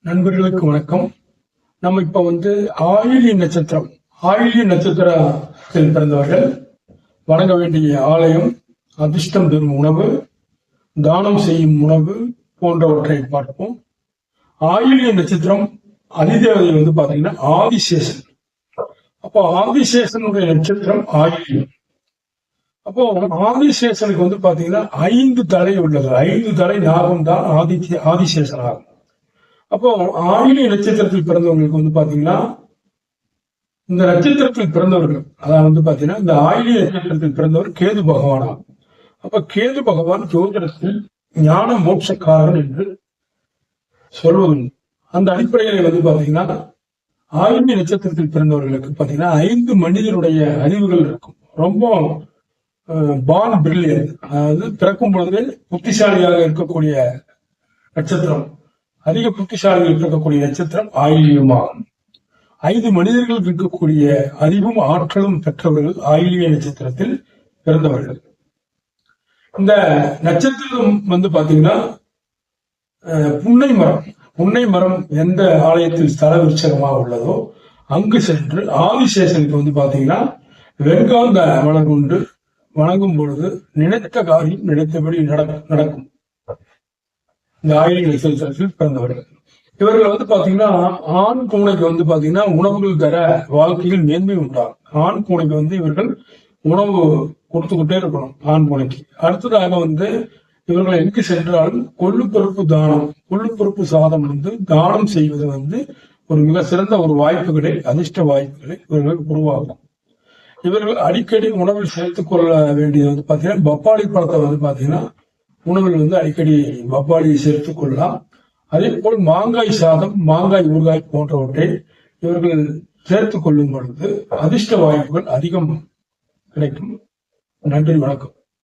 நண்பர்களுக்கு வணக்கம். நம்ம இப்ப ஆயில்ய நட்சத்திரத்தில் பிறந்தவர்கள் வணங்க வேண்டிய ஆலயம், அதிர்ஷ்டம் தரும் உணவு, தானம் செய்யும் உணவு போன்றவற்றை பார்ப்போம். ஆயில்ய நட்சத்திரம் அதிதேவதை பாத்தீங்கன்னா ஆதிசேஷன். அப்போ ஆதிசேஷனுடைய நட்சத்திரம் ஆயில்யம். அப்போ ஆதிசேஷனுக்கு பாத்தீங்கன்னா 5 தலை உள்ளது. 5 தலை நாகம் தான் ஆதிசேஷன் ஆகும். அப்போ ஆயில்ய நட்சத்திரத்தில் பிறந்தவங்களுக்கு பாத்தீங்கன்னா இந்த நட்சத்திரத்தில் பிறந்தவர்கள், அதாவது பாத்தீங்கன்னா இந்த ஆயில்ய நட்சத்திரத்தில் பிறந்தவர் கேது பகவான் ஆகும். அப்ப கேது பகவான் ஜோதிடத்தில் ஞான மோட்சக்காரன் என்று சொல்வது. அந்த அடிப்படையில் பாத்தீங்கன்னா ஆயில்ய நட்சத்திரத்தில் பிறந்தவர்களுக்கு பாத்தீங்கன்னா 5 மனிதனுடைய அறிவுகள் இருக்கும். ரொம்ப பார்ன் பிரில்லியன்ட், அதாவது பிறக்கும் பொழுது புத்திசாலியாக இருக்கக்கூடிய நட்சத்திரம், அதிக புத்திசாலிகள் இருக்கக்கூடிய நட்சத்திரம் ஆயில்யமாகும். 5 மனிதர்கள் இருக்கக்கூடிய அறிவும் ஆற்றலும் பெற்றவர்கள் ஆயில்ய நட்சத்திரத்தில் பிறந்தவர்கள். இந்த நட்சத்திரம் பாத்தீங்கன்னா புன்னை மரம் எந்த ஆலயத்தில் ஸ்தல விருட்சகமாக உள்ளதோ அங்கு சென்று ஆதிசேஷனுக்கு பாத்தீங்கன்னா வெண்காந்த மலர் கொண்டு வணங்கும் பொழுது நினைத்த காரியம் நினைத்தபடி நடக்கும். இந்த ஆயில்ய நட்சத்திரத்தில் பிறந்தவர்கள் இவர்கள் பாத்தீங்கன்னா ஆண் பூனைக்கு பாத்தீங்கன்னா உணவுகள் தர வாழ்க்கையில் மேன்மை உண்டாகும். ஆண் பூனைக்கு இவர்கள் உணவு கொடுத்துக்கிட்டே இருக்கணும். ஆண் பூனைக்கு அடுத்ததாக இவர்கள் எங்கு சென்றாலும் கொள்ளுப்பருப்பு சாதம் தானம் செய்வது ஒரு மிக சிறந்த ஒரு வாய்ப்புகளை, அதிர்ஷ்ட வாய்ப்புகளை இவர்கள் உருவாகும். இவர்கள் அடிக்கடி உணவில் சேர்த்துக் கொள்ள வேண்டியது பாத்தீங்கன்னா பப்பாளி பழத்தை பாத்தீங்கன்னா உணவில் அடிக்கடி பப்பாளியை சேர்த்துக் கொள்ளலாம். அதே போல் மாங்காய் சாதம், மாங்காய் ஊறுகாய் போன்றவற்றை இவர்கள் சேர்த்துக் கொள்ளும் பொழுது அதிர்ஷ்ட வாய்ப்புகள் அதிகம் கிடைக்கும். நன்றி, வணக்கம்.